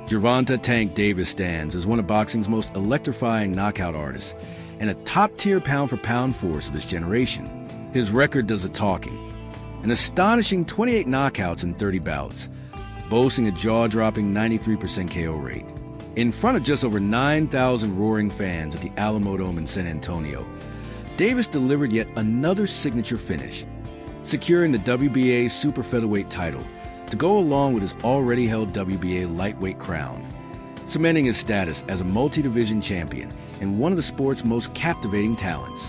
Gervonta "Tank" Davis stands as one of boxing's most electrifying knockout artists and a top-tier pound-for-pound force of this generation. His record does the talking. An astonishing 28 knockouts in 30 bouts, boasting a jaw-dropping 93% KO rate. In front of just over 9,000 roaring fans at the Alamodome in San Antonio, Davis delivered yet another signature finish, securing the WBA super featherweight title to go along with his already held WBA lightweight crown, cementing his status as a multi-division champion and one of the sport's most captivating talents.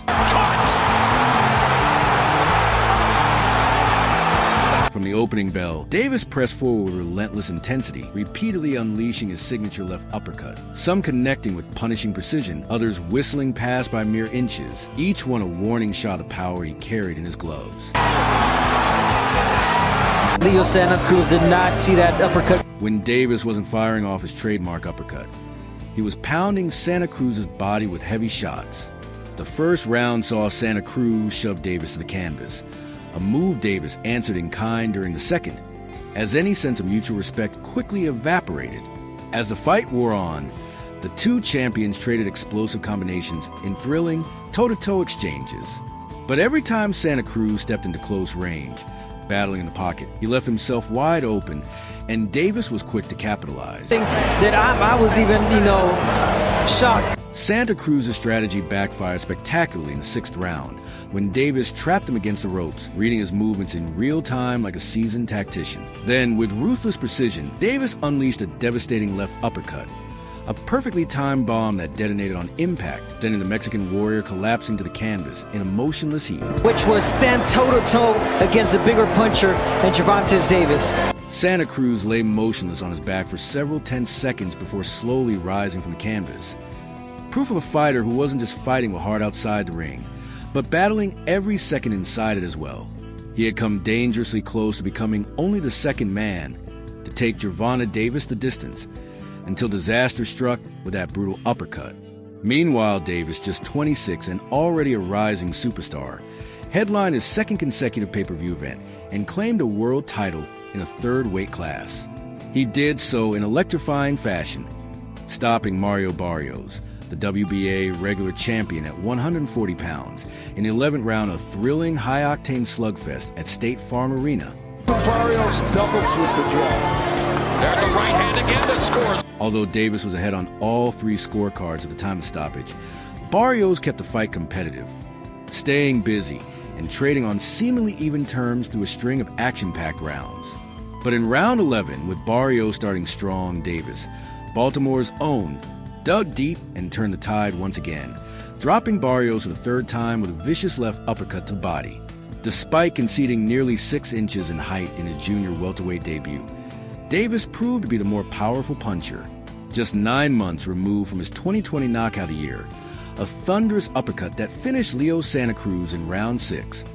From the opening bell, Davis pressed forward with relentless intensity, repeatedly unleashing his signature left uppercut, some connecting with punishing precision, others whistling past by mere inches, each one a warning shot of power he carried in his gloves. Leo Santa Cruz did not see that uppercut. When Davis wasn't firing off his trademark uppercut, he was pounding Santa Cruz's body with heavy shots. The first round saw Santa Cruz shove Davis to the canvas, a move Davis answered in kind during the second, as any sense of mutual respect quickly evaporated. As the fight wore on, the two champions traded explosive combinations in thrilling, toe-to-toe exchanges. But every time Santa Cruz stepped into close range, battling in the pocket, he left himself wide open, and Davis was quick to capitalize. That I was even, shocked. Santa Cruz's strategy backfired spectacularly in the sixth round, when Davis trapped him against the ropes, reading his movements in real time like a seasoned tactician. Then, with ruthless precision, Davis unleashed a devastating left uppercut, a perfectly timed bomb that detonated on impact, sending the Mexican warrior collapsing to the canvas in a motionless heap. Which was stand toe-to-toe against the bigger puncher than Gervonta Davis. Santa Cruz lay motionless on his back for several tense seconds before slowly rising from the canvas. Proof of a fighter who wasn't just fighting with heart outside the ring, but battling every second inside it as well. He had come dangerously close to becoming only the second man to take Gervonta Davis the distance, until disaster struck with that brutal uppercut. Meanwhile, Davis, just 26 and already a rising superstar, headlined his second consecutive pay-per-view event and claimed a world title in a third weight class. He did so in electrifying fashion, stopping Mario Barrios, the WBA regular champion at 140 pounds, in the 11th round of thrilling high-octane slugfest at State Farm Arena. Barrios doubles with the draw. There's a right hand again that scores. Although Davis was ahead on all three scorecards at the time of stoppage, Barrios kept the fight competitive, staying busy and trading on seemingly even terms through a string of action-packed rounds. But in round 11, with Barrios starting strong, Davis, Baltimore's own, dug deep and turned the tide once again, dropping Barrios for the third time with a vicious left uppercut to the body. Despite conceding nearly 6 inches in height in his junior welterweight debut, Davis proved to be the more powerful puncher. Just 9 months removed from his 2020 knockout of the year, a thunderous uppercut that finished Leo Santa Cruz in round 6.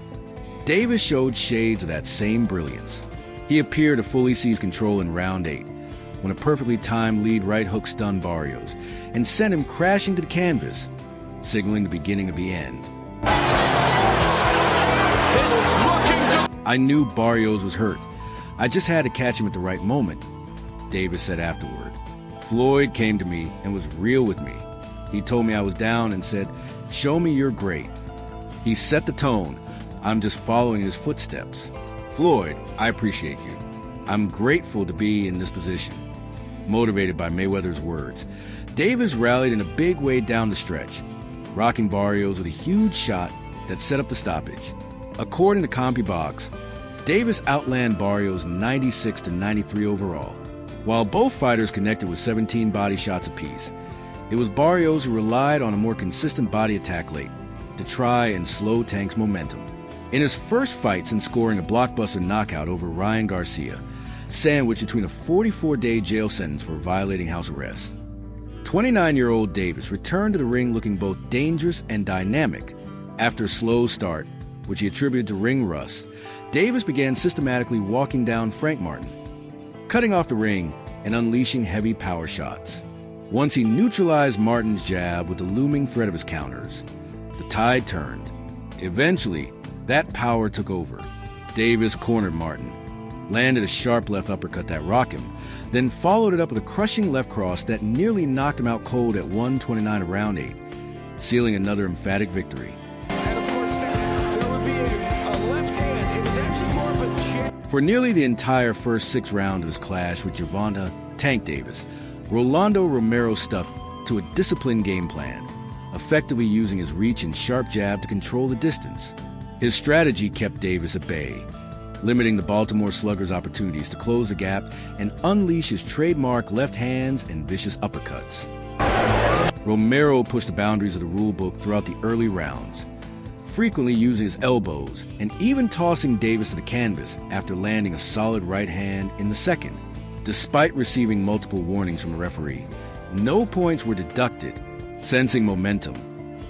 Davis showed shades of that same brilliance. He appeared to fully seize control in round 8, when a perfectly timed lead right hook stunned Barrios and sent him crashing to the canvas, signaling the beginning of the end. I knew Barrios was hurt. I just had to catch him at the right moment, Davis said afterward. Floyd came to me and was real with me. He told me I was down and said, "Show me you're great." He set the tone. I'm just following his footsteps. Floyd, I appreciate you. I'm grateful to be in this position. Motivated by Mayweather's words, Davis rallied in a big way down the stretch, rocking Barrios with a huge shot that set up the stoppage. According to CompuBox, Davis outlanded Barrios 96-93 overall. While both fighters connected with 17 body shots apiece, it was Barrios who relied on a more consistent body attack late to try and slow Tank's momentum. In his first fight since scoring a blockbuster knockout over Ryan Garcia, sandwiched between a 44-day jail sentence for violating house arrest, 29-year-old Davis returned to the ring looking both dangerous and dynamic. After a slow start, which he attributed to ring rust, Davis began systematically walking down Frank Martin, cutting off the ring and unleashing heavy power shots. Once he neutralized Martin's jab with the looming threat of his counters, the tide turned. Eventually, that power took over. Davis cornered Martin, landed a sharp left uppercut that rocked him, then followed it up with a crushing left cross that nearly knocked him out cold at 129 of round 8, sealing another emphatic victory. And of course, there would be a left hand. It was actually more of a jab. For nearly the entire first 6 rounds of his clash with Gervonta "Tank" Davis, Rolando Romero stuck to a disciplined game plan, effectively using his reach and sharp jab to control the distance. His strategy kept Davis at bay, limiting the Baltimore Slugger's opportunities to close the gap and unleash his trademark left hands and vicious uppercuts. Romero pushed the boundaries of the rule book throughout the early rounds, frequently using his elbows and even tossing Davis to the canvas after landing a solid right hand in the second. Despite receiving multiple warnings from the referee, no points were deducted. Sensing momentum,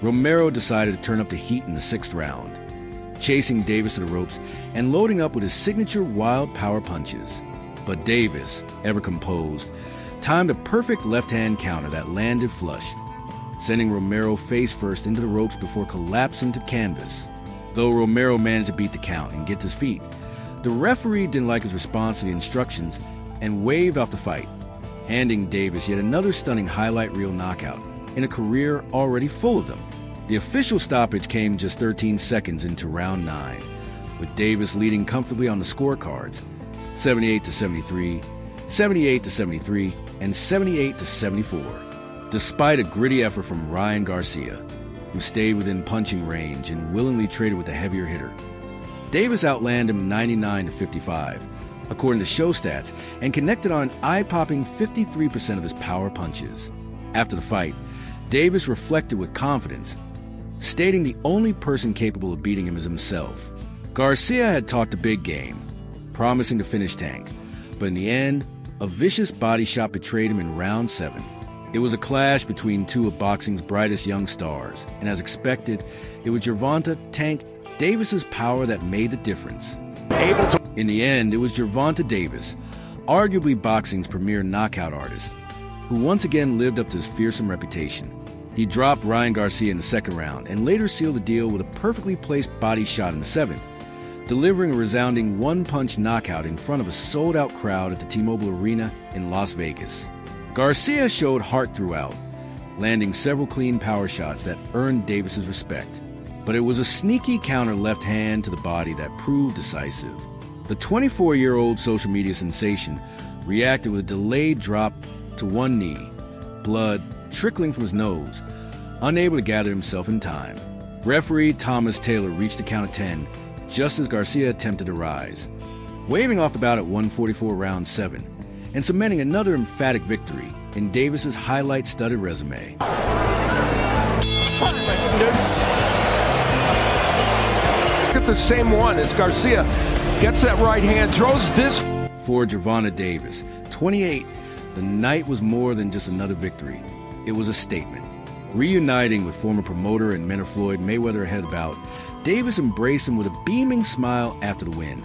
Romero decided to turn up the heat in the 6th round, chasing Davis to the ropes and loading up with his signature wild power punches. But Davis, ever composed, timed a perfect left-hand counter that landed flush, sending Romero face first into the ropes before collapsing to canvas. Though Romero managed to beat the count and get to his feet, the referee didn't like his response to the instructions and waved off the fight, handing Davis yet another stunning highlight reel knockout in a career already full of them. The official stoppage came just 13 seconds into round 9, with Davis leading comfortably on the scorecards, 78-73, 78-73, and 78-74, despite a gritty effort from Ryan Garcia, who stayed within punching range and willingly traded with the heavier hitter. Davis outlanded him 99-55, according to show stats, and connected on an eye-popping 53% of his power punches. After the fight, Davis reflected with confidence, stating the only person capable of beating him is himself. Garcia had talked a big game, promising to finish Tank, but in the end, a vicious body shot betrayed him in round 7. It was a clash between two of boxing's brightest young stars, and as expected, it was Gervonta "Tank" Davis's power that made the difference. In the end, it was Gervonta Davis, arguably boxing's premier knockout artist, who once again lived up to his fearsome reputation. He dropped Ryan Garcia in the 2nd round and later sealed the deal with a perfectly placed body shot in the 7th, delivering a resounding one-punch knockout in front of a sold-out crowd at the T-Mobile Arena in Las Vegas. Garcia showed heart throughout, landing several clean power shots that earned Davis's respect. But it was a sneaky counter left hand to the body that proved decisive. The 24-year-old social media sensation reacted with a delayed drop to one knee, blood trickling from his nose, unable to gather himself in time. Referee Thomas Taylor reached the count of 10 just as Garcia attempted to rise, waving off the bout at 144 round 7, and cementing another emphatic victory in Davis's highlight-studded resume. Look at the same one as Garcia gets that right hand, throws this. For Gervonta Davis, 28, the night was more than just another victory. It was a statement. Reuniting with former promoter and mentor Floyd Mayweather ahead of the bout, Davis embraced him with a beaming smile after the win,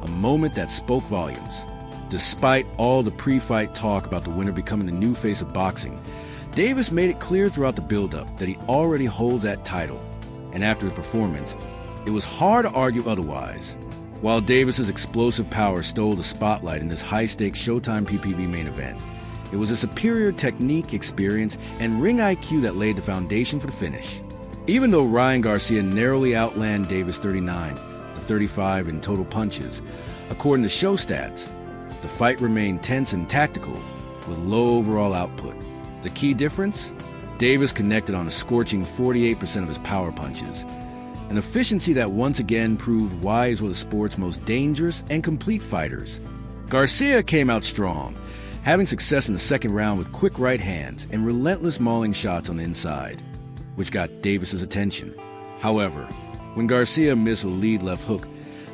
a moment that spoke volumes. Despite all the pre-fight talk about the winner becoming the new face of boxing, Davis made it clear throughout the build-up that he already holds that title, and after the performance, it was hard to argue otherwise. While Davis's explosive power stole the spotlight in this high-stakes Showtime PPV main event, it was a superior technique, experience, and ring IQ that laid the foundation for the finish. Even though Ryan Garcia narrowly outlanded Davis 39-35 in total punches, according to show stats, the fight remained tense and tactical, with low overall output. The key difference? Davis connected on a scorching 48% of his power punches, an efficiency that once again proved why he's one of the sport's most dangerous and complete fighters. Garcia came out strong, having success in the 2nd round with quick right hands and relentless mauling shots on the inside, which got Davis's attention. However, when Garcia missed a lead left hook,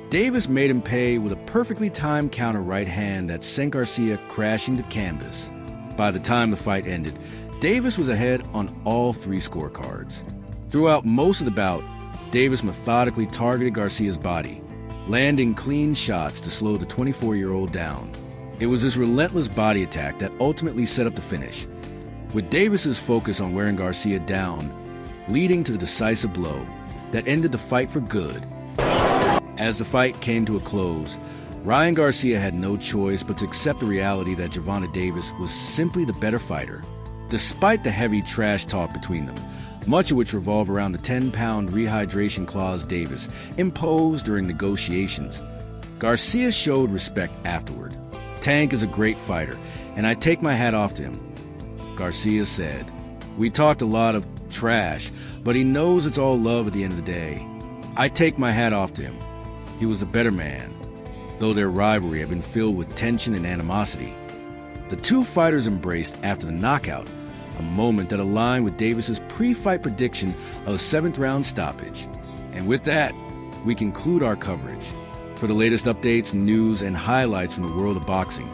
Davis made him pay with a perfectly timed counter right hand that sent Garcia crashing to canvas. By the time the fight ended, Davis was ahead on all 3 scorecards. Throughout most of the bout, Davis methodically targeted Garcia's body, landing clean shots to slow the 24-year-old down. It was this relentless body attack that ultimately set up the finish, with Davis's focus on wearing Garcia down, leading to the decisive blow that ended the fight for good. As the fight came to a close, Ryan Garcia had no choice but to accept the reality that Gervonta Davis was simply the better fighter. Despite the heavy trash talk between them, much of which revolved around the 10-pound rehydration clause Davis imposed during negotiations, Garcia showed respect afterward. Tank is a great fighter, and I take my hat off to him. Garcia said, "We talked a lot of trash, but he knows it's all love at the end of the day. I take my hat off to him. He was a better man, though their rivalry had been filled with tension and animosity." The two fighters embraced after the knockout, a moment that aligned with Davis's pre-fight prediction of a 7th-round stoppage. And with that, we conclude our coverage. For the latest updates, news, and highlights from the world of boxing,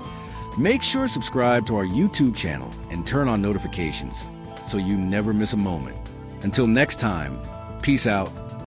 make sure to subscribe to our YouTube channel and turn on notifications so you never miss a moment. Until next time, peace out.